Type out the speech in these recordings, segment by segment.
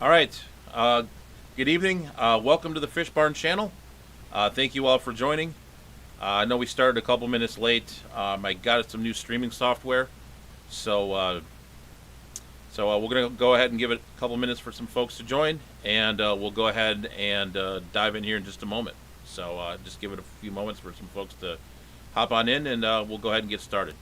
All right. Good evening. Welcome to the Fish Barn channel. Thank you all for joining. I know we started a couple minutes late. I got some new streaming software, so we're gonna go ahead and give it a couple minutes for some folks to join, and we'll go ahead and dive in here in just a moment. So just give it a few moments for some folks to hop on in, and we'll go ahead and get started.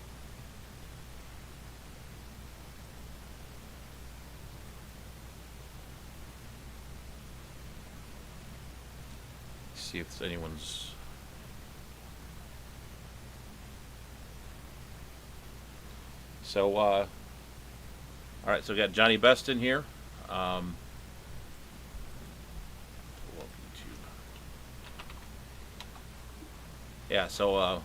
See if anyone's. All right. So we got Johnny Best in here. Um, pull up YouTube. Yeah. So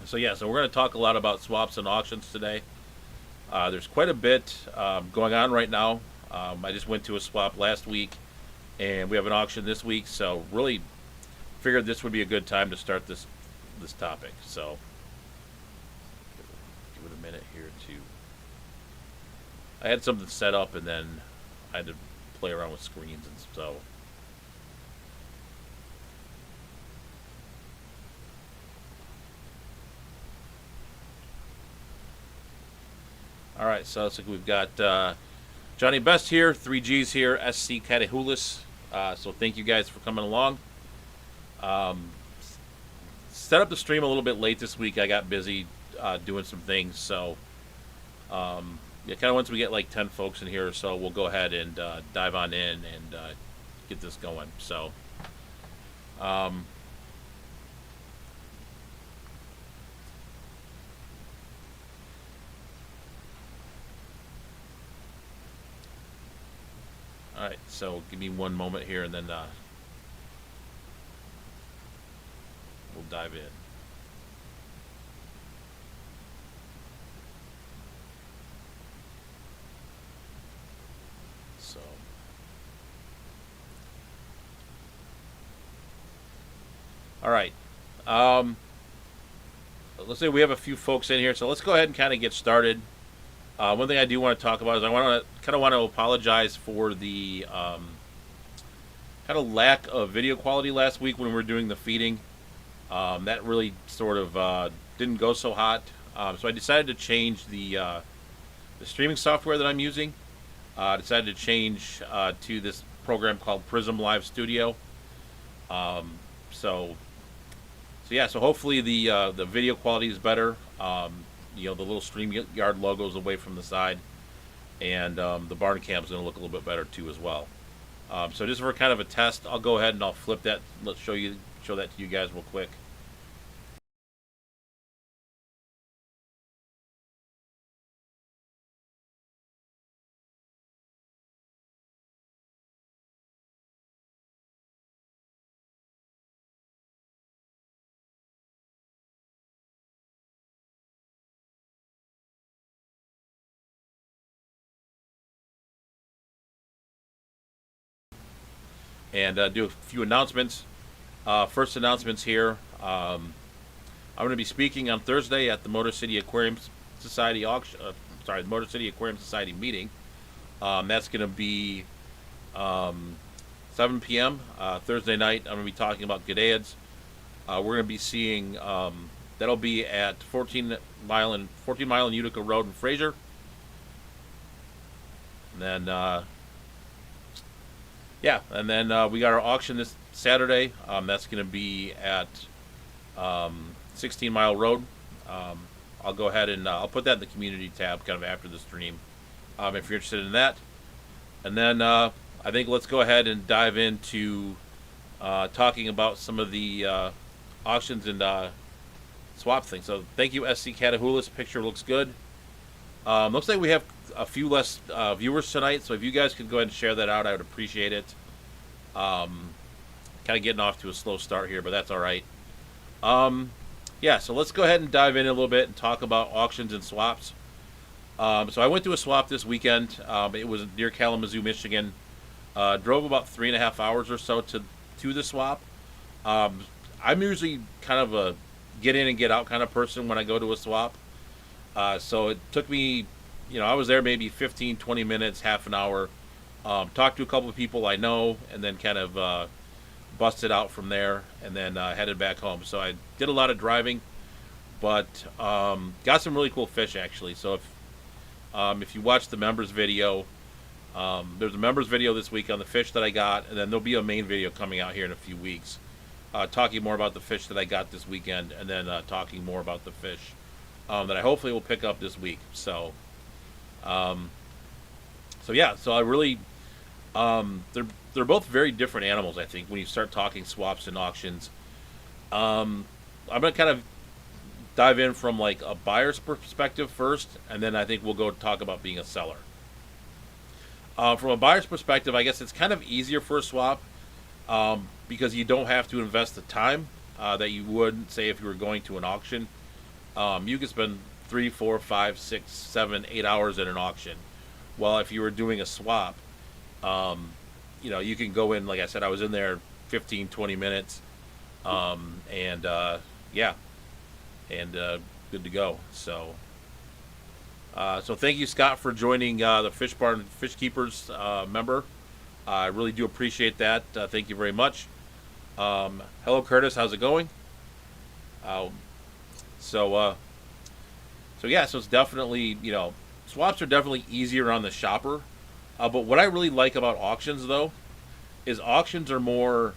we're going to talk a lot about swaps and auctions today. There's quite a bit going on right now. I just went to a swap last week, and we have an auction this week. So really figured this would be a good time to start this topic. So give it a minute here to. I had something set up, and then I had to play around with screens, and so. All right, so looks like we've got Johnny Best here, 3Gs here, SC Catahulis. So thank you guys for coming along. Um, Set up the stream a little bit late this week. I got busy doing some things, so yeah, kind of once we get like 10 folks in here or so, we'll go ahead and dive on in and get this going. So, um, all right, so give me one moment here, and then we'll dive in. So, all right. Um, let's say we have a few folks in here, so let's go ahead and kind of get started. One thing I do want to talk about is I want to apologize for the kind of lack of video quality last week when we were doing the feeding. That really sort of didn't go so hot, so I decided to change the streaming software that I'm using. I decided to change to this program called Prism Live Studio. Um, so so hopefully the video quality is better. The little StreamYard logos away from the side, and the barn cam is going to look a little bit better too as well. So just for kind of a test, I'll go ahead and I'll flip that. Let's show that to you guys real quick. And do a few announcements. First announcements here. I'm going to be speaking on Thursday at the Motor City Aquarium Society auction. The Motor City Aquarium Society meeting. That's going to be um, 7 p.m. Thursday night. I'm going to be talking about Gadaeans. We're going to be seeing. That'll be at 14 Mile and Utica Road in Fraser. And then we got our auction this Saturday. That's going to be at 16 Mile Road. Um, I'll go ahead and I'll put that in the community tab kind of after the stream if you're interested in that. And then I think let's go ahead and dive into talking about some of the auctions and swap things. So thank you, SC Catahulis. Picture looks good. Looks like we have a few less viewers tonight, so if you guys could go ahead and share that out, I would appreciate it. Kind of getting off to a slow start here, but that's all right. So let's go ahead and dive in a little bit and talk about auctions and swaps. So I went to a swap this weekend. It was near Kalamazoo, Michigan. Drove about 3.5 hours or so to the swap. I'm usually kind of a get in and get out kind of person when I go to a swap. So it took me I was there maybe 15, 20 minutes, half an hour. Talked to a couple of people I know, and then kind of busted out from there, and then headed back home. So I did a lot of driving, but got some really cool fish actually. So if you watch the members video, there's a members video this week on the fish that I got, and then there'll be a main video coming out here in a few weeks, talking more about the fish that I got this weekend, and then talking more about the fish that I hopefully will pick up this week. Um, so yeah, so I really, they're both very different animals. I think when you start talking swaps and auctions, I'm gonna kind of dive in from like a buyer's perspective first, and then I think we'll go talk about being a seller. From a buyer's perspective, I guess it's kind of easier for a swap because you don't have to invest the time that you would say if you were going to an auction. You could spend 3, 4, 5, 6, 7, 8 hours at an auction. Well, if you were doing a swap, you can go in, like I said, I was in there 15, 20 minutes, and yeah, and good to go. So thank you, Scott, for joining the Fish Barn Fish Keepers member. I really do appreciate that. Thank you very much. Hello, Curtis. How's it going? Uh, so yeah, so it's definitely, swaps are definitely easier on the shopper. But what I really like about auctions, though, is auctions are more,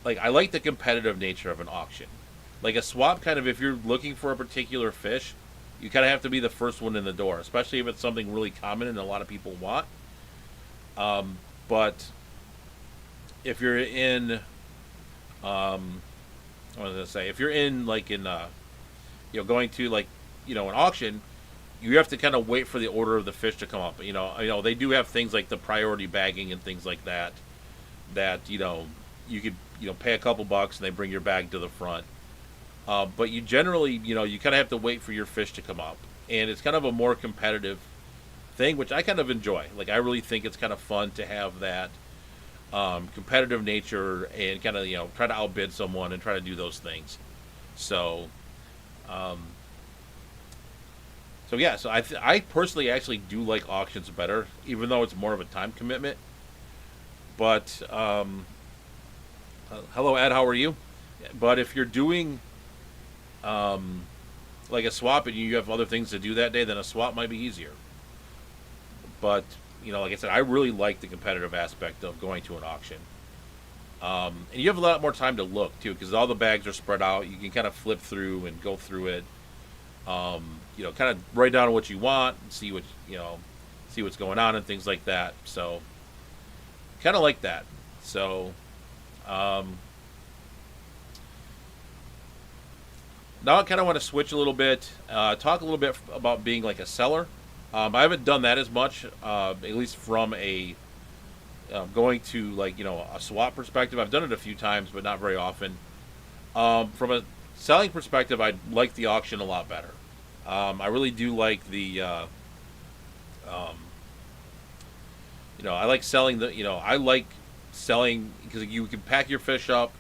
like, I like the competitive nature of an auction. Like a swap, kind of, if you're looking for a particular fish, you kind of have to be the first one in the door, especially if it's something really common and a lot of people want. But if you're in, what was I gonna say? If you're in like in, going to like, an auction, you have to kind of wait for the order of the fish to come up. They do have things like the priority bagging and things like that. You could pay a couple bucks and they bring your bag to the front. But you generally, you kind of have to wait for your fish to come up, and it's kind of a more competitive thing, which I kind of enjoy. Like I really think it's kind of fun to have that competitive nature and kind of try to outbid someone and try to do those things. So, um, so yeah, so I personally actually do like auctions better, even though it's more of a time commitment. But hello, Ed, how are you? But if you're doing like a swap and you have other things to do that day, then a swap might be easier. But like I said, I really like the competitive aspect of going to an auction. And you have a lot more time to look too, because all the bags are spread out. You can kind of flip through and go through it. Kind of write down what you want and see what's going on and things like that. So, kind of like that. So, now I kind of want to switch a little bit, talk a little bit about being like a seller. I haven't done that as much, at least from a going to like a swap perspective. I've done it a few times, but not very often. From a selling perspective, I like the auction a lot better. I really do like I like selling I like selling because you can pack your fish up.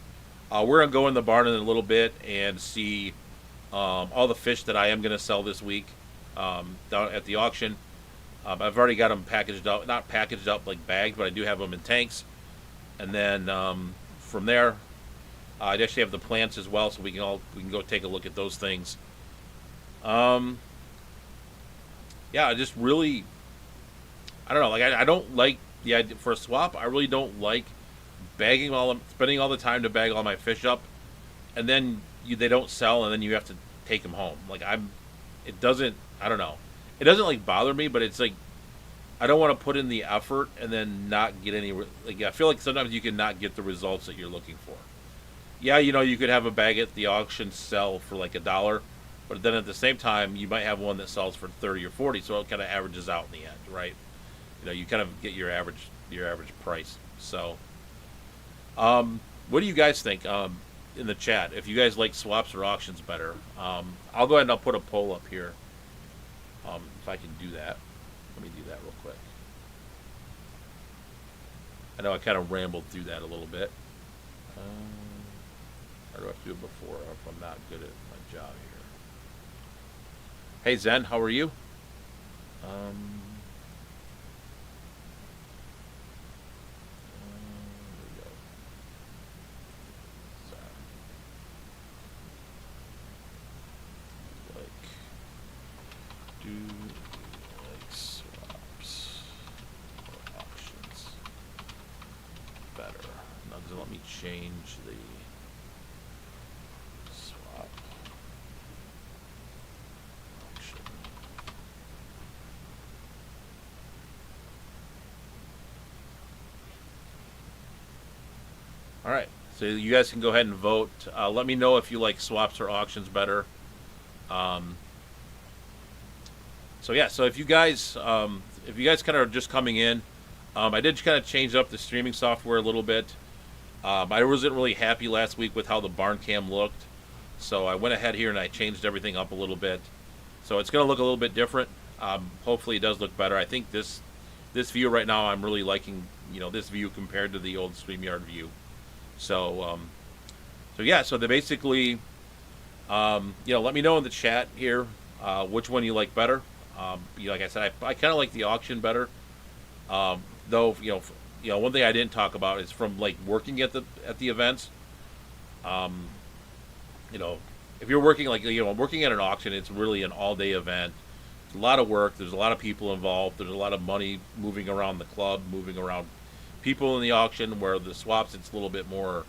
We're gonna go in the barn in a little bit and see all the fish that I am gonna sell this week down at the auction. I've already got them packaged up, not packaged up like bagged, but I do have them in tanks. And then from there, I actually have the plants as well, so we can go take a look at those things. Yeah, I just really, I don't know, like I don't like the idea for a swap. I really don't like spending all the time to bag all my fish up, and then they don't sell, and then you have to take them home. It doesn't, I don't know, it doesn't like bother me, but it's like I don't want to put in the effort and then not get any. Like I feel like sometimes you can not get the results that you're looking for. Yeah, you could have a bag at the auction sell for like $1, but then at the same time you might have one that sells for 30 or 40, so it kind of averages out in the end, right? You kind of get your average price. So, what do you guys think in the chat? If you guys like swaps or auctions better, I'll go ahead and I'll put a poll up here. If I can do that, let me do that real quick. I know I kind of rambled through that a little bit. Or do I have to do it before if I'm not good at my job here? Hey Zen, how are you? Um, there we go. Like, do like swaps or auctions better? Now, does it let me change the swap auction? All right. So you guys can go ahead and vote. Let me know if you like swaps or auctions better. Um, so yeah. So if you guys kind of are just coming in, I did kind of change up the streaming software a little bit. I wasn't really happy last week with how the barn cam looked, so I went ahead here and I changed everything up a little bit. So it's going to look a little bit different. Hopefully, it does look better. I think this view right now, I'm really liking this view compared to the old StreamYard view. So yeah, so they basically let me know in the chat here which one you like better. Like I said, I kind of like the auction better. Though one thing I didn't talk about is from like working at the events. Um, you know, if you're working working at an auction, it's really an all day event. It's a lot of work. There's a lot of people involved. There's a lot of money moving around the club, moving around people in the auction. Where the swaps, it's a little bit more.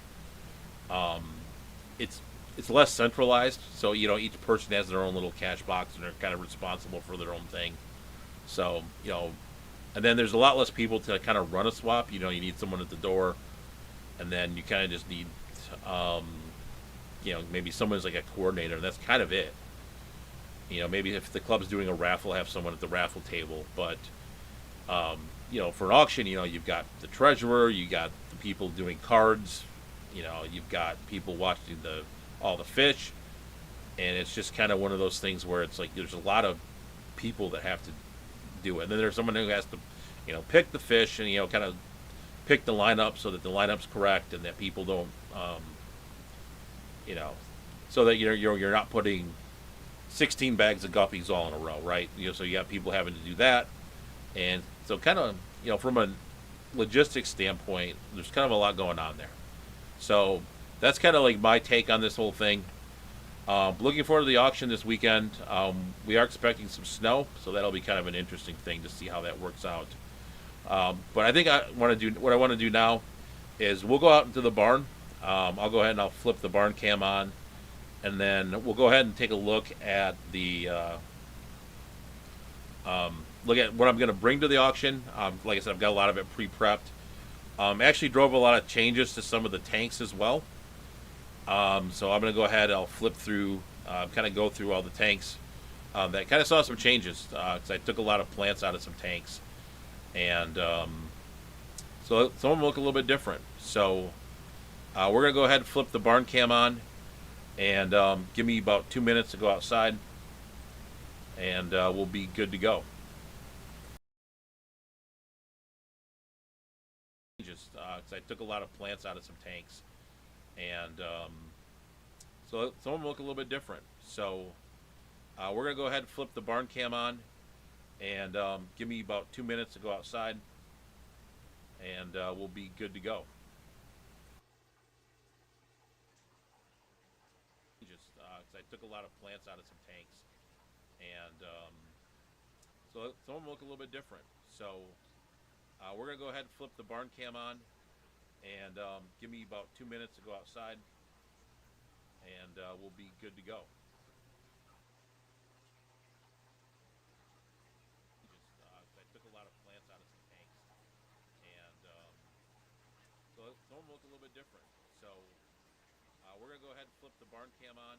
Um, it's it's less centralized. So each person has their own little cash box and they're kind of responsible for their own thing. So and then there's a lot less people to kind of run a swap. You need someone at the door, and then you kind of just need, um, maybe someone's like a coordinator, and that's kind of it. Maybe if the club's doing a raffle, have someone at the raffle table. But um, for an auction, you've got the treasurer, you got the people doing cards, you've got people watching all the fish, and it's just kind of one of those things where it's like there's a lot of people that have to do it. And then there's someone who has to, pick the fish and kind of pick the lineup so that the lineup's correct and that people don't, you know, so that you're not putting 16 bags of guppies all in a row, right? So you got people having to do that, and so kind of from a logistics standpoint, there's kind of a lot going on there. So that's kind of like my take on this whole thing. Looking forward to the auction this weekend. We are expecting some snow, so that'll be kind of an interesting thing to see how that works out. But I think what I want to do now is we'll go out into the barn. I'll go ahead and I'll flip the barn cam on, and then we'll go ahead and take a look at look at what I'm going to bring to the auction. Like I said, I've got a lot of it pre-prepped. Actually drove a lot of changes to some of the tanks as well. So I'm going to go ahead. I'll flip through, kind of go through all the tanks. That kind of saw some changes because I took a lot of plants out of some tanks, and so some of them look a little bit different. So we're going to go ahead and flip the barn cam on, and give me about 2 minutes to go outside, and we'll be good to go. Just because I took a lot of plants out of some tanks, and so some of them look a little bit different. So we're going to go ahead and flip the barn cam on, and give me about 2 minutes to go outside, and we'll be good to go. Just because I took a lot of plants out of some tanks, and so some of them look a little bit different. So we're going to go ahead and flip the barn cam on, and give me about 2 minutes to go outside, and we'll be good to go. Just I took a lot of plants out of some tanks, and so some of them look a little bit different. So we're going to go ahead and flip the barn cam on,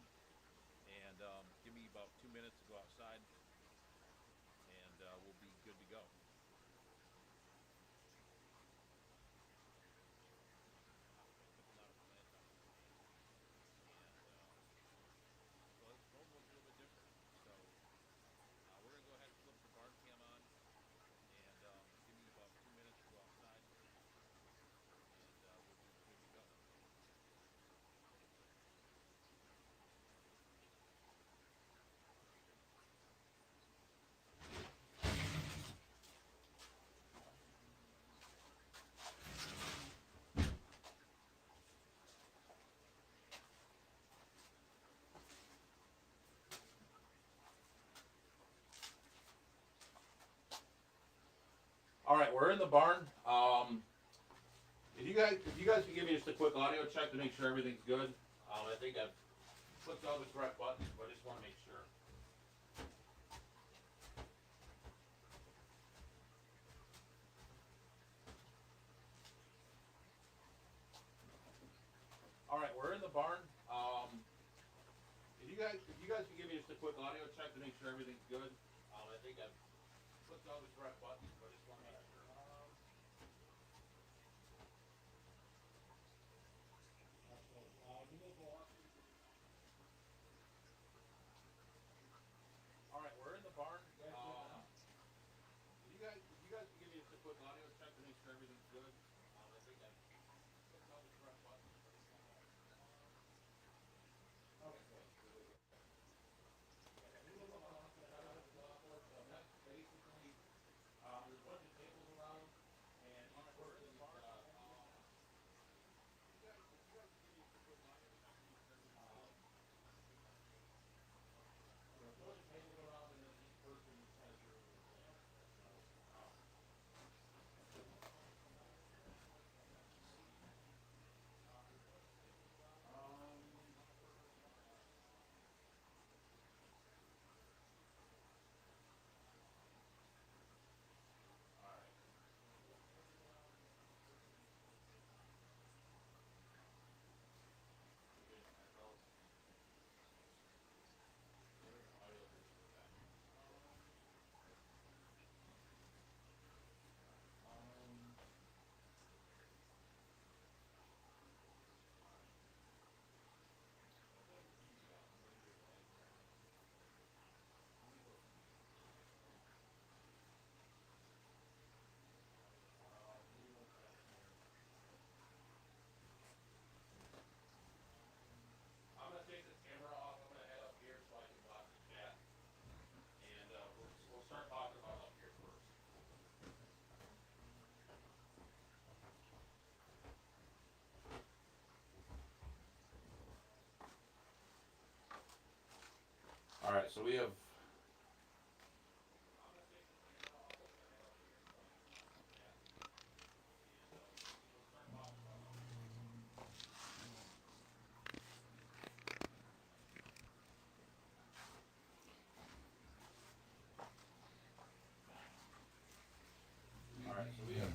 and give me about 2 minutes to go outside, and we'll be good to go. All right, we're in the barn. If you guys can give me just a quick audio check to make sure everything's good. I think I've clicked all the correct buttons, but I just want to make sure. All right, we're in the barn. If you guys can give me just a quick audio check to make sure everything's good. I think I've clicked all the correct buttons, but I just want to make sure. All right, we're in the barn. If you guys can give me just a quick audio check to make sure everything's good. I think I've clicked all the correct buttons, but I just want to make sure. Basically, there's a bunch of tables around, and each person's I'm gonna take this camera off. I'm gonna head up here so I can watch the chat, and we'll start talking about up here first. All right, so we have. All right, so we have.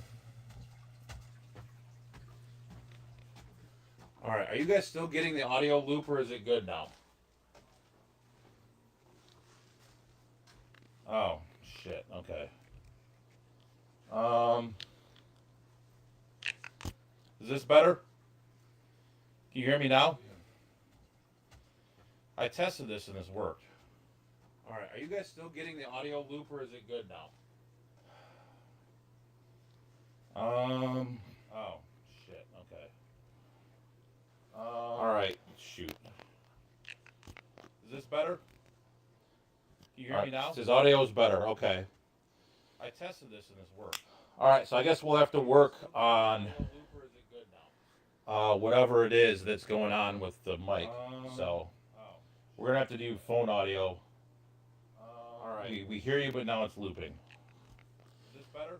All right, are you guys still getting the audio loop, or is it good now? Oh shit. Okay. Um, is this better? Can you hear me now? I tested this and this worked. All right, are you guys still getting the audio loop, or is it good now? Oh shit. Okay. All right. Shoot. Is this better? Can you hear me now? His audio's better. Okay. I tested this and this worked. All right, so I guess we'll have to work on whatever it is that's going on with the mic. So we're gonna have to do phone audio. All right. We hear you, but now it's looping. Is this better?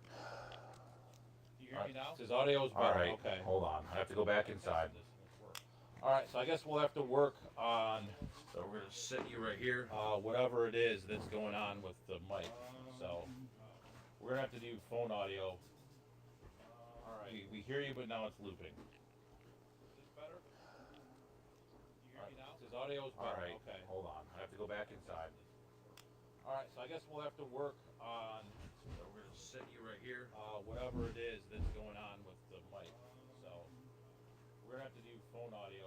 Can you hear me now? His audio's better. All right. Okay. Hold on. I have to go back inside. All right, so I guess we'll have to work on. So we're gonna sit you right here. Whatever it is that's going on with the mic. So we're gonna have to do phone audio. All right. We hear you, but now it's looping. Is this better? Can you hear me now? His audio's better. All right. Okay. Hold on. I have to go back inside. All right, so I guess we'll have to work on. So we're gonna sit you right here. Whatever it is that's going on with the mic. So we're gonna have to do phone audio.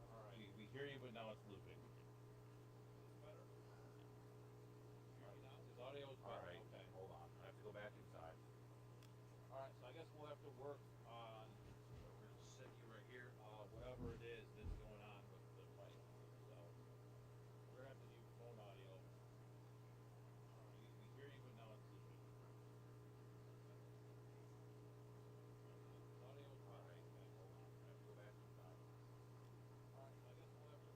All right. We hear you, but now it's looping. Is this better? Can you hear me now? His audio's better. All right. Okay. Hold on. I have to go back inside. All right, so I guess we'll have to work on. So we're gonna sit you right here. Whatever it is that's going on with the mic. So we're gonna have to do phone audio. All right. We hear you, but now it's looping. His audio's all right. Okay, hold on. I have to go back inside. All right, so I guess we'll have to work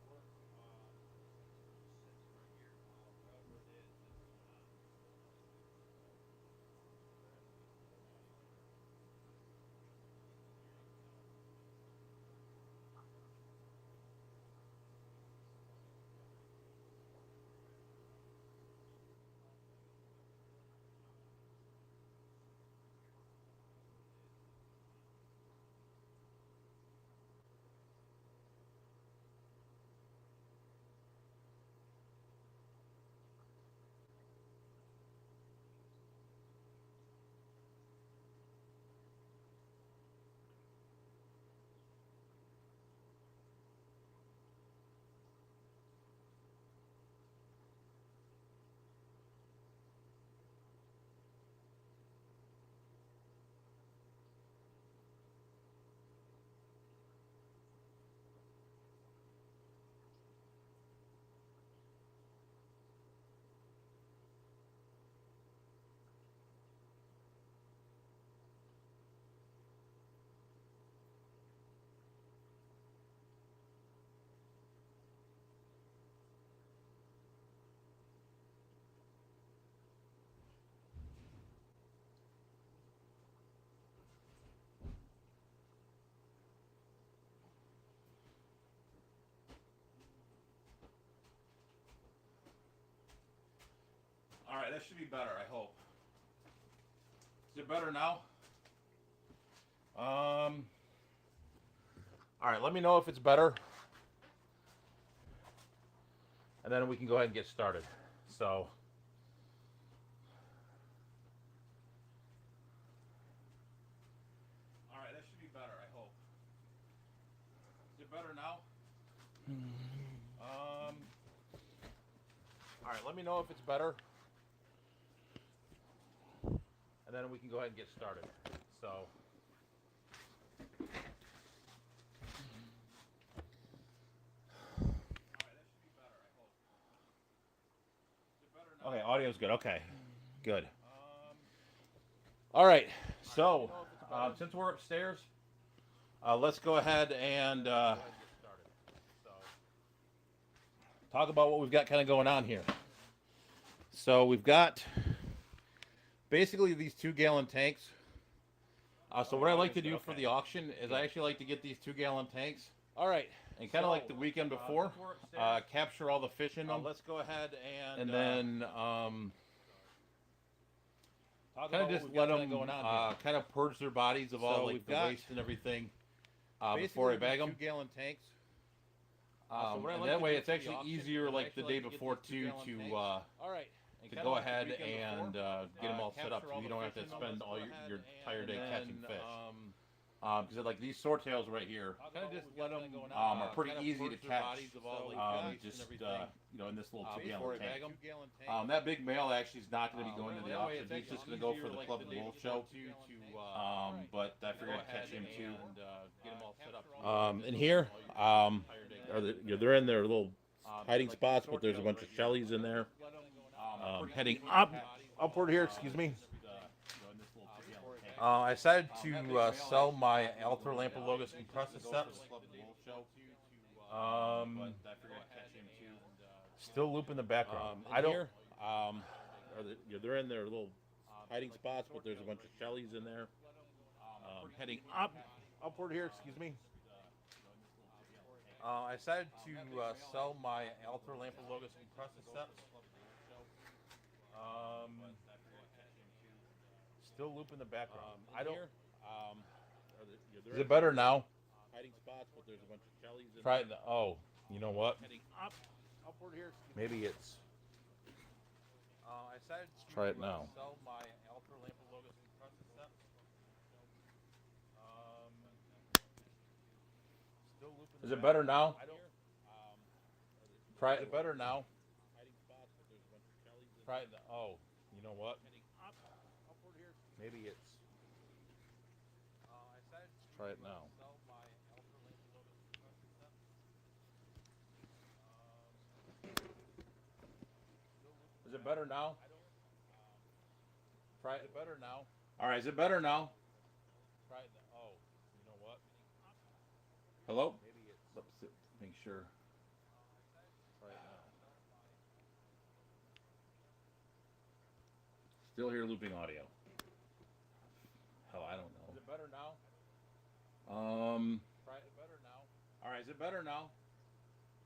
right, that should be better, I hope. Is it better now? All right, let me know if it's better. And then we can go ahead and get started. So, all right, that should be better, I hope. Is it better now? All right, let me know if it's better. And then we can go ahead and get started. So, okay, audio's good. Okay, good. All right, so since we're upstairs, let's go ahead and talk about what we've got kind of going on here. So we've got basically these 2-gallon tanks. So what I like to do for the auction is I actually like to get these 2-gallon tanks. All right, and kind of like the weekend before, capture all the fish in them. Let's go ahead and then kind of just let them kind of purge their bodies of all like the waste and everything before I bag them. 2-gallon tanks. And that way it's actually easier like the day before too to go ahead and get them all set up so you don't have to spend all your entire day catching fish. Because like these swordtails right here, kind of just let them are pretty easy to catch. Just you know, in this little 2-gallon tank. That big male actually is not going to be going to the auction. He's just going to go for the Club and Bull show. But I figured I'd catch him too. And here, they're in their little hiding spots, but there's a bunch of shellies in there. Heading upward here. Excuse me. I decided to sell my Altor-Lamprologus Incrustaceps. Still loop in the background. I don't. They're in their little hiding spots, but there's a bunch of shellies in there. Heading upward here. Excuse me. I decided to sell my Altor-Lamprologus Incrustaceps. Still loop in the background. I don't. Is it better now? Hiding spots, but there's a bunch of shellies in there. Oh, you know what? Upward here. Maybe it's. Let's try it now. Sell my Altor-Lamprologus Incrustaceps. Still loop in the. Is it better now? Try it. Is it better now? Hiding spots, but there's a bunch of shellies in there. Try it. Oh, you know what? Maybe it's. Let's try it now. Is it better now? Try it. Is it better now? All right. Is it better now? Try it. Oh, you know what? Hello? Maybe it's. Let's make sure. Try it now. Still hear looping audio. Hell, I don't know. Is it better now? Try it better now. All right, is it better now?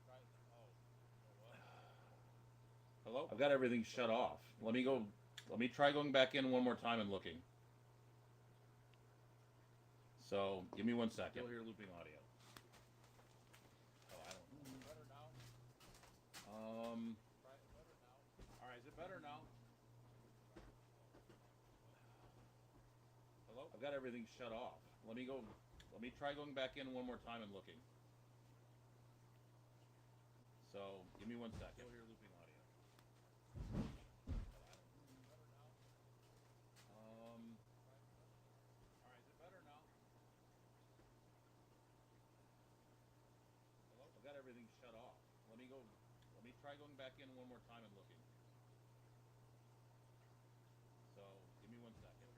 Try it. Oh, you know what? Hello? I've got everything shut off. Let me go. Let me try going back in one more time and looking. So, give me 1 second. Still hear looping audio. Hell, I don't know. Is it better now? Try it better now. All right, is it better now? Hello? I've got everything shut off. Let me go. Let me try going back in one more time and looking. So, give me 1 second. Still hear looping audio. All right, is it better now? Hello? I've got everything shut off. Let me go. Let me try going back in one more time and looking. So, give me 1 second. Got everything shut off. Let me go. Let me try going back in one more time and looking. So, give me 1 second.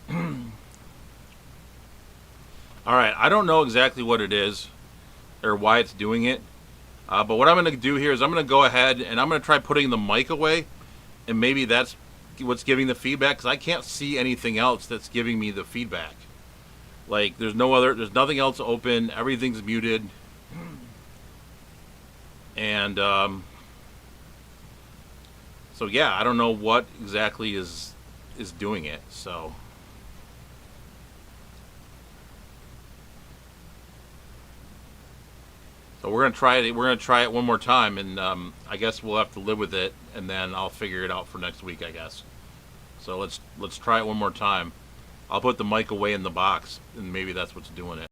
All right, I don't know exactly what it is or why it's doing it, but what I'm going to do here is I'm going to go ahead and I'm going to try putting the mic away, and maybe that's what's giving the feedback because I can't see anything else that's giving me the feedback. Like there's nothing else open. Everything's muted, and so yeah, I don't know what exactly is doing it. So we're gonna try it. We're gonna try it one more time, and I guess we'll have to live with it, and then I'll figure it out for next week, I guess. So let's try it one more time. I'll put the mic away in the box, and maybe that's what's doing it.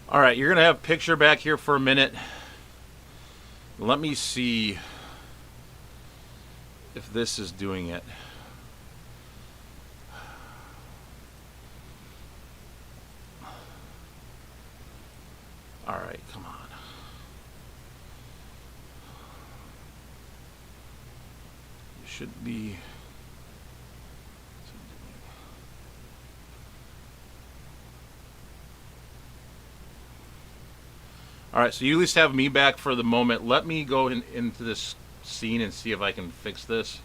All right, you're going to have picture back here for a minute. Let me see if this is doing it. All right, come on. You should be. All right, so you at least have me back for the moment. Let me go into this scene and see if I can fix this.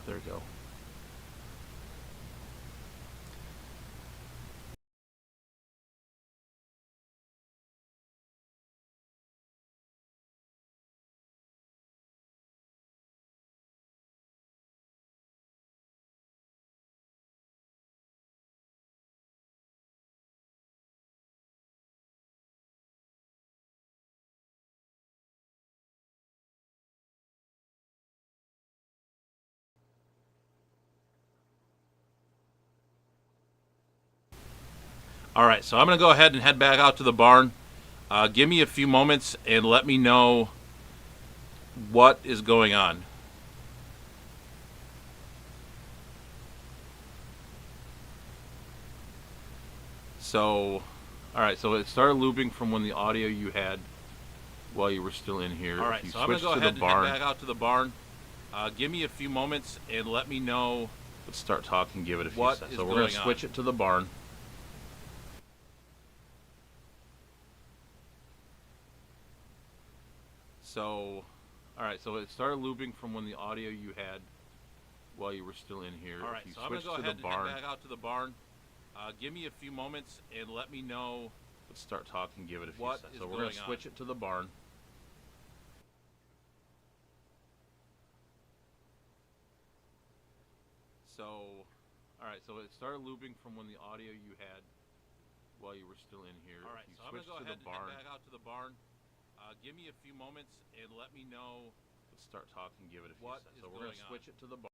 There we go. All right, so I'm going to go ahead and head back out to the barn. Give me a few moments and let me know what is going on. So, all right, so it started looping from when the audio you had while you were still in here. All right, so I'm going to go ahead and head back out to the barn. Give me a few moments and let me know. Let's start talking, give it a few What seconds. is So we're going to going switch it to the barn. So, all right, so it started looping from when the audio you had while you were still in here. All right, so I'm going to go ahead and head back out to the barn. Give me a few moments and let me know. Let's start talking, give it a few What seconds. is So we're going to going switch it to the barn. So, all right, so it started looping from when the audio you had while you were still in here. All right, so I'm going to go ahead and head back out to the barn. Give me a few moments and let me know. Let's start talking, give it a few What seconds. is So we're going going to on? switch it to the barn.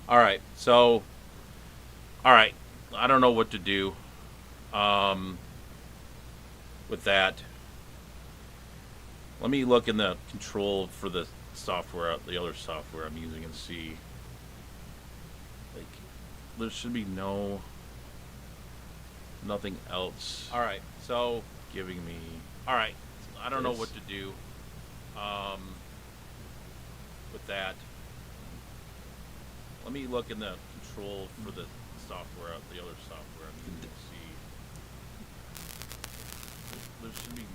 All right, so, all right, I don't know what to do with that. Let me look in the control for the software, the other software I'm using, and see. Like, there should be nothing else. All right, so Giving me. all right, I don't know what to do with that. Let me look in the control for the software, the other software I'm using, and see. There should be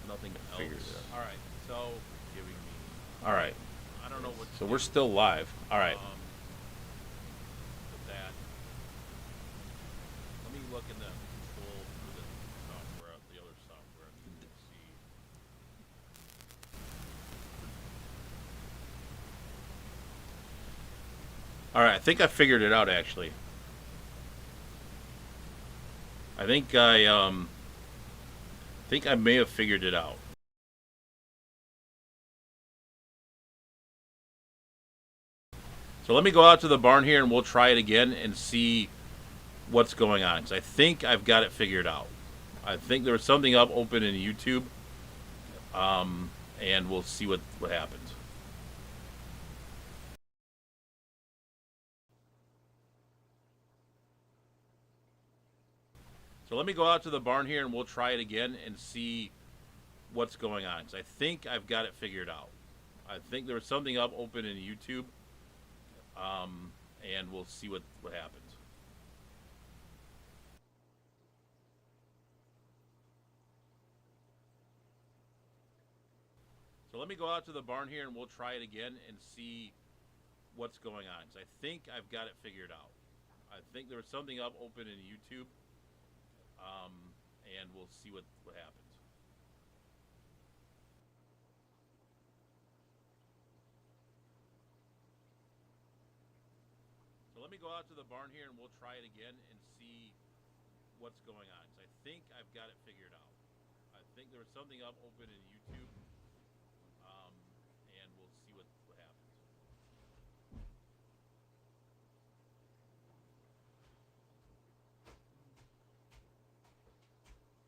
nothing else. all right, so Giving me. All right. I don't know what. So we're still live. All right. look in the control for the software, the other software. Let's see. All right, I think I figured it out actually. I think I may have figured it out. So let me go out to the barn here and we'll try it again and see what's going on. 'Cause I think I've got it figured out. I think there was something up open in YouTube, and we'll see what happens. So let me go out to the barn here and we'll try it again and see what's going on. 'Cause I think I've got it figured out. I think there was something up open in YouTube, and we'll see what happens. So let me go out to the barn here and we'll try it again and see what's going on. 'Cause I think I've got it figured out. I think there was something up open in YouTube, and we'll see what happens. So let me go out to the barn here and we'll try it again and see what's going on. 'Cause I think I've got it figured out. I think there was something up open in YouTube, and we'll see what happens.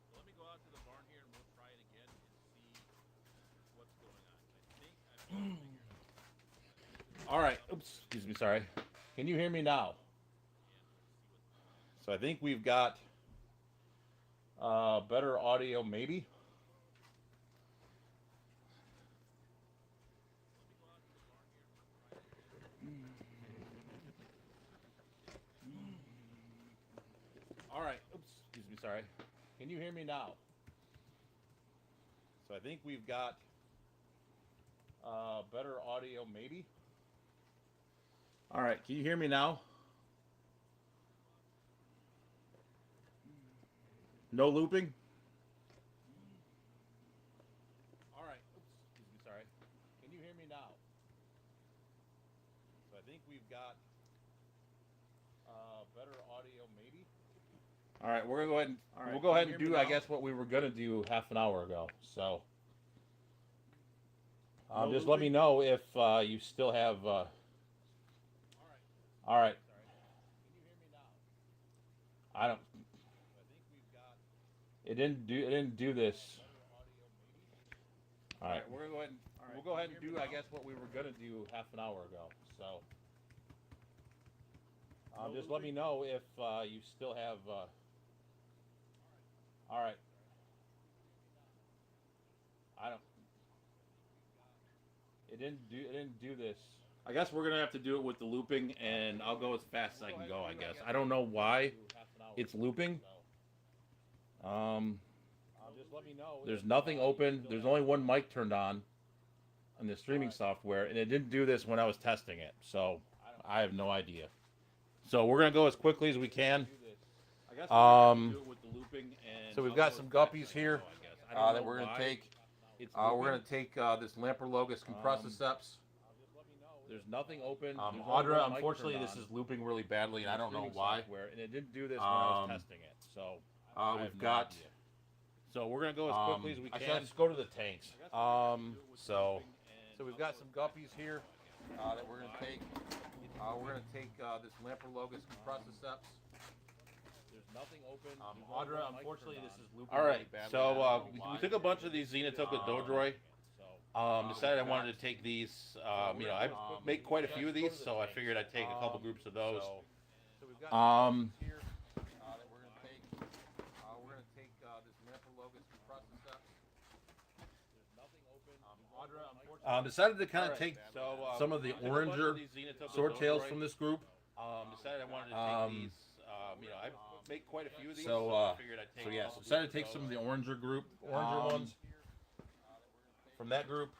So let me go out to the barn here and we'll try it again and see what's going on. 'Cause I think I've got it figured out. All right. Oops. Excuse me. Sorry. Can you hear me now? So I think we've got better audio, maybe. All right. Oops. Excuse me. Sorry. Can you hear me now? So I think we've got better audio, maybe. All right. Can you hear me now? No looping? All right. Oops. Excuse me. Sorry. Can you hear me now? So I think we've got better audio, maybe. All right. We're gonna go ahead and we'll go ahead and do, I guess, what we were gonna do half an hour ago. So just let me know if you still have. All right. Can you hear me now? I don't. It didn't do this. All right, we're gonna go ahead and we'll go ahead and do, I guess, what we were gonna do half an hour ago. So just let me know if you still have. All right. I don't. It didn't do this. I guess we're gonna have to do it with the looping, and I'll go as fast as I can go. I guess I don't know why it's looping. Just let me know. There's nothing open. There's only one mic turned on the streaming software, and it didn't do this when I was testing it. So I have no idea. So we're gonna go as quickly as we can. So we've got some guppies here that we're gonna take. We're gonna take this Lamprologus compressiceps. There's nothing open. Audra, unfortunately, this is looping really badly, and I don't know why. And it didn't do this when I was testing it. So we've got. So we're gonna go as quickly as we can. Let's go to the tanks. So we've got some guppies here that we're gonna take. We're gonna take this Lamprologus compressiceps. There's nothing open. Audra, unfortunately, this is looping really badly. So we took a bunch of these Xenotoka Dodroi. Decided I wanted to take these. I make quite a few of these, so I figured I'd take a couple groups of those. So we've got some here that we're gonna take. We're gonna take this Lamprologus compressiceps. There's nothing open. Audra, unfortunately, decided to kind of take some of the oranger swordtails from this group. Decided I wanted to take these. I make quite a few of these, so I figured I'd take. So yeah, decided to take some of the oranger ones from that group.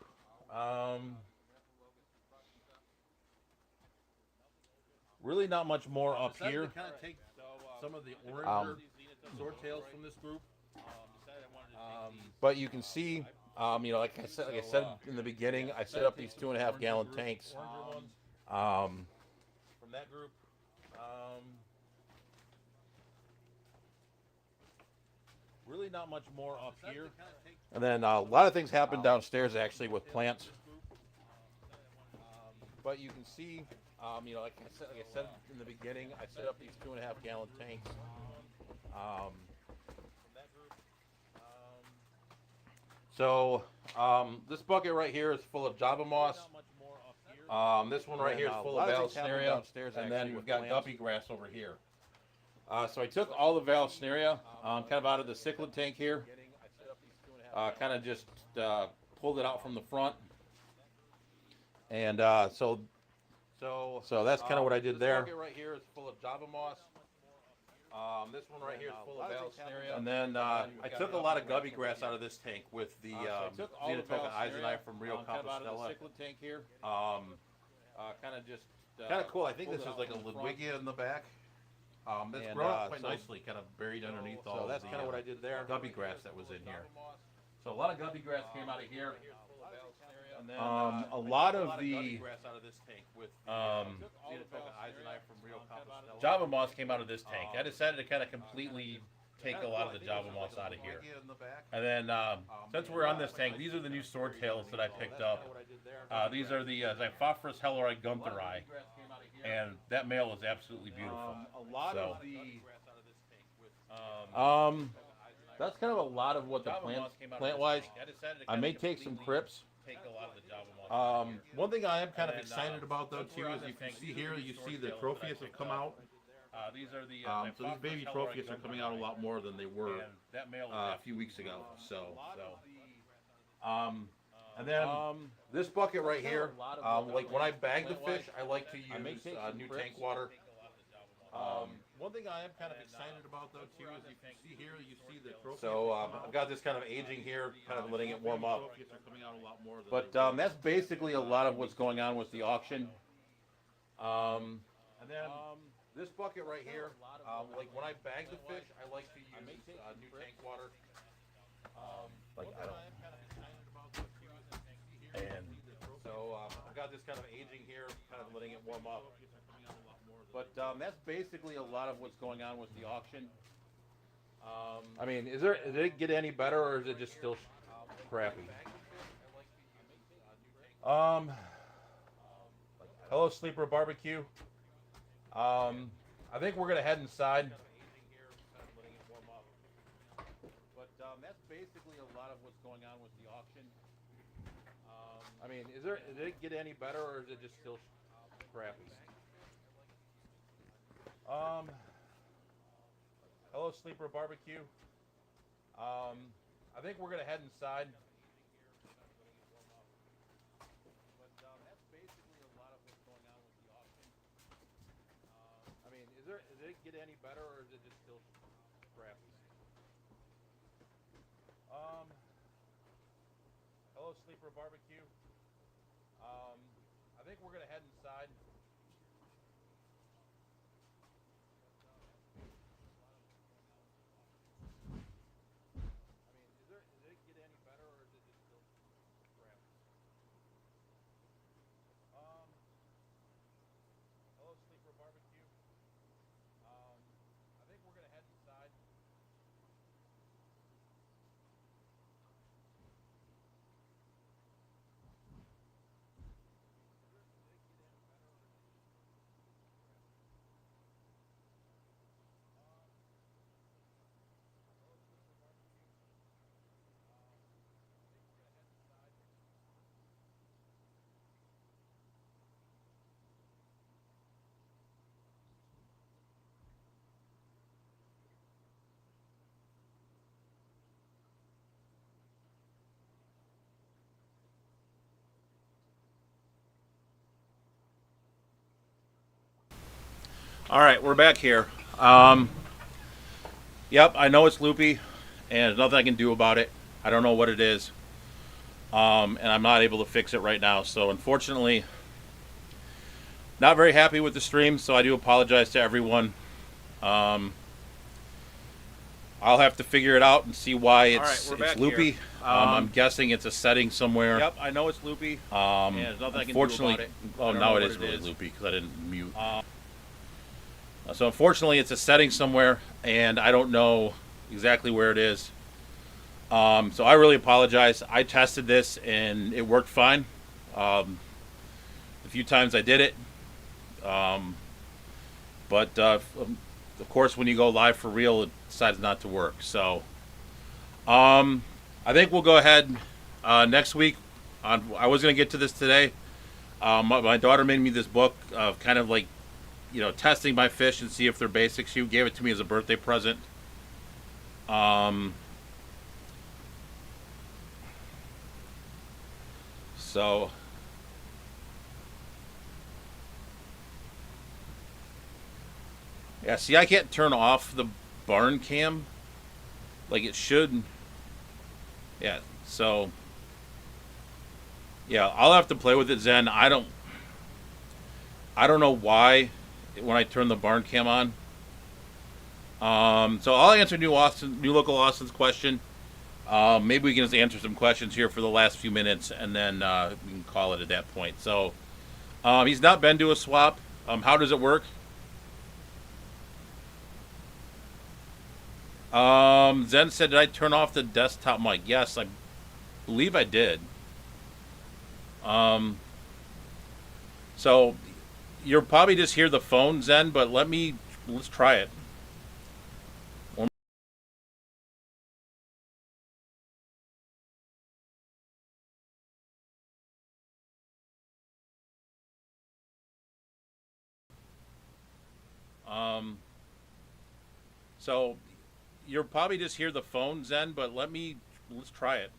Really not much more up here. Some of the oranger swordtails from this group. But you can see, like I said in the beginning, I set up these 2.5 gallon tanks from that group. Really not much more up here. And then a lot of things happen downstairs actually with plants. But you can see, like I said in the beginning, I set up these 2.5 gallon tanks from that group. So this bucket right here is full of Java moss. This one right here is full of Vallisneria, and then we've got guppy grass over here. So I took all the Vallisneria kind of out of the cichlid tank here. Kind of just pulled it out from the front, and so that's kind of what I did there. This bucket right here is full of Java moss. This one right here is full of Vallisneria, and then I took a lot of guppy grass out of this tank with the Xenotoca Eisenii from Rio Compostela. Tank here. Kind of just kind of cool. I think this is like a Ludwigia in the back. It's grown up quite nicely, kind of buried underneath all. So that's kind of what I did there. Guppy grass that was in here. So a lot of guppy grass came out of here. And then, a lot of the Java moss came out of this tank. I decided to kind of completely take a lot of the Java moss out of here. And then, since we're on this tank, these are the new swordtails that I picked up. These are the Xiphophorus heloroi guntheri, and that male is absolutely beautiful. That's kind of a lot of what the plant-wise. I may take some crips. One thing I am kind of excited about though too is if you see here, you see the trophias have come out. These are the so these baby trophias are coming out a lot more than they were a few weeks ago. And then this bucket right here, like when I bag the fish, I like to use new tank water. One thing I am kind of excited about though too is if you see here, you see the trophies. So I've got this kind of aging here, kind of letting it warm up. But that's basically a lot of what's going on with the auction. And then this bucket right here, like when I bag the fish, I like to use new tank water. And so I've got this kind of aging here, kind of letting it warm up. But that's basically a lot of what's going on with the auction. I mean, did it get any better, or is it just still crappy? Hello, Sleeper Barbecue. I think we're gonna head inside. But that's basically a lot of what's going on with the auction. I mean, did it get any better, or is it just still crappy? Hello, Sleeper Barbecue. I think we're gonna head inside. But that's basically a lot of what's going on with the auction. I mean, did it get any better, or is it just still crappy? Hello, Sleeper Barbecue. I think we're gonna head inside. All right, we're back here. Yep, I know it's loopy, and there's nothing I can do about it. I don't know what it is, and I'm not able to fix it right now. So unfortunately, not very happy with the stream. So I do apologize to everyone. I'll have to figure it out and see why All right, it's we're back loopy. here. I'm guessing it's a setting somewhere. Yep, I know it's loopy. And there's nothing I can do Unfortunately, about it. I oh, don't now know it what is it really is. loopy because I didn't mute. So unfortunately, it's a setting somewhere, and I don't know exactly where it is. So I really apologize. I tested this, and it worked fine. The few times I did it. But of course, when you go live for real, it decides not to work. So I think we'll go ahead next week. I was going to get to this today. My daughter made me this book of kind of like, testing my fish and see if they're basic. She gave it to me as a birthday present. So yeah, see, I can't turn off the barn cam like it should. Yeah, so yeah, I'll have to play with it, Zen. I don't know why when I turn the barn cam on. So I'll answer new local Austin's question. Maybe we can just answer some questions here for the last few minutes, and then we can call it at that point. So he's not been to a swap. How does it work? Zen said, "Did I turn off the desktop mic?" Yes, I believe I did. Um, so you'll probably just hear the phone, Zen, but let's try it. Um, so you'll probably just hear the phone, Zen, but let's try it.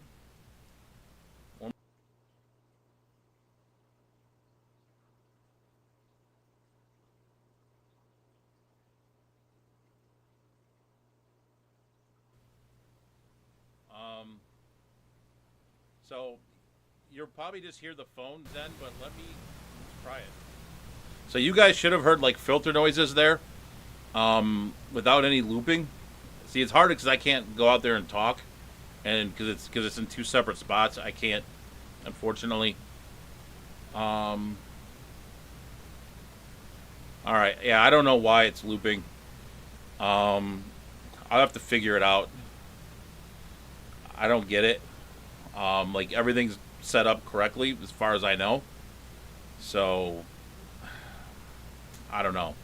So you'll probably just hear the phone, Zen, but let's try it. So you guys should have heard like filter noises there, without any looping. See, it's hard because I can't go out there and talk, and because it's in two separate spots, I can't, unfortunately. Um, all right, yeah, I don't know why it's looping. Um, I'll have to figure it out. I don't get it. Like everything's set up correctly as far as I know. So I don't know.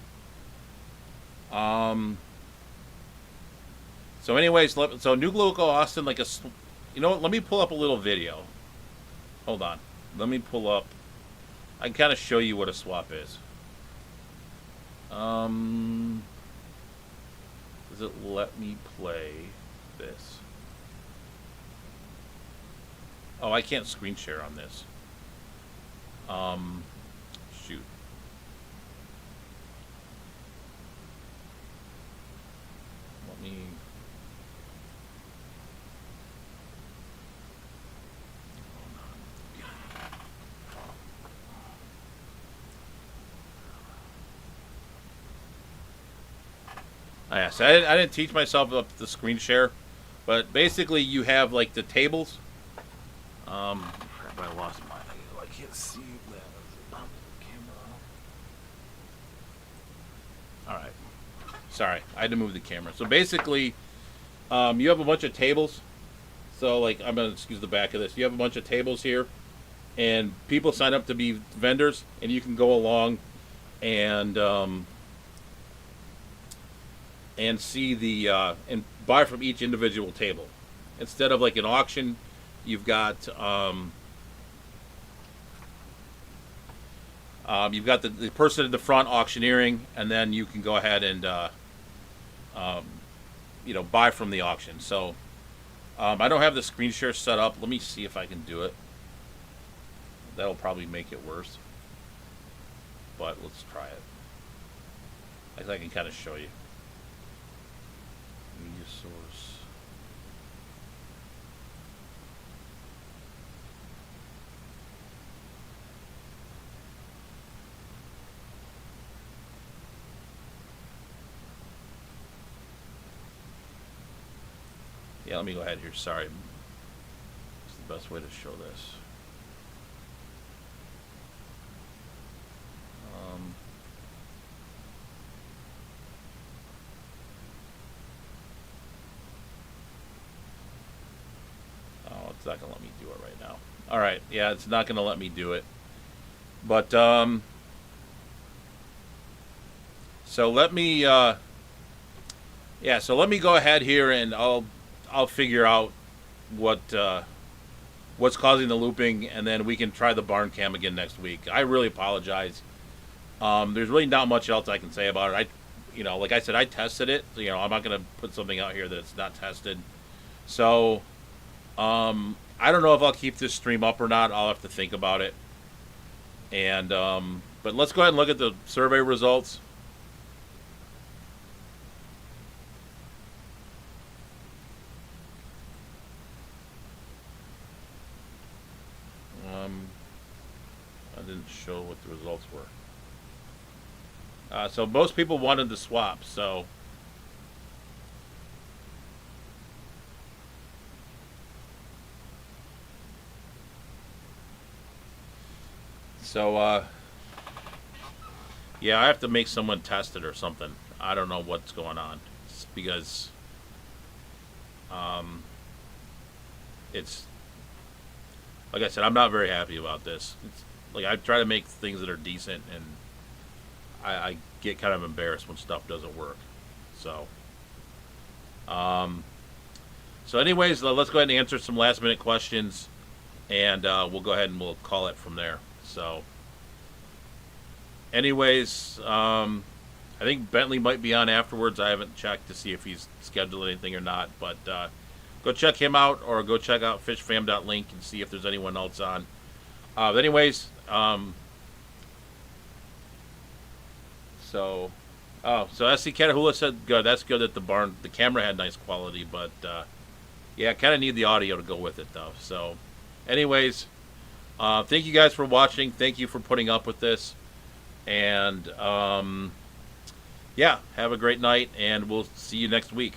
Um, so anyways, so New Local Austin, you know what? Let me pull up a little video. Hold on. Let me pull up. I can kind of show you what a swap is. Does it let me play this? Oh, I can't screen share on this. Shoot. Let me. Oh, yeah, so I didn't teach myself up the screen share, but basically you have like the tables. Crap, I lost mine. I can't see that. All right. Sorry, I had to move the camera. So basically, you have a bunch of tables. So like, I'm gonna excuse the back of this. You have a bunch of tables here, and people sign up to be vendors, and you can go along and see and buy from each individual table. Instead of like an auction, you've got the person at the front auctioneering, and then you can go ahead and buy from the auction. So I don't have the screen share set up. Let me see if I can do it. That'll probably make it worse, but let's try it. I can kind of show you. Media source. Yeah, let me go ahead here. Sorry. It's the best way to show this. Oh, it's not going to let me do it right now. All right. Yeah, it's not going to let me do it. But, so let me, so let me go ahead here and I'll figure out what, what's causing the looping, and then we can try the barn cam again next week. I really apologize. There's really not much else I can say about it. Like I said, I tested it. So, I'm not going to put something out here that's not tested. So, I don't know if I'll keep this stream up or not. I'll have to think about it. And, but let's go ahead and look at the survey results. I didn't show what the results were. So most people wanted the swap, so yeah, I have to make someone test it or something. I don't know what's going on. It's because it's like I said, I'm not very happy about this. It's like I try to make things that are decent, and I get kind of embarrassed when stuff doesn't work. So, anyways, let's go ahead and answer some last minute questions, and we'll go ahead and we'll call it from there. So, anyways, I think Bentley might be on afterwards. I haven't checked to see if he's scheduled anything or not, but go check him out, or go check out fishfam.link and see if there's anyone else on. Anyways, so SC Catahoula said good. That's good that the camera had nice quality, but yeah, kind of need the audio to go with it though. So, anyways, thank you guys for watching. Thank you for putting up with this, and yeah, have a great night, and we'll see you next week.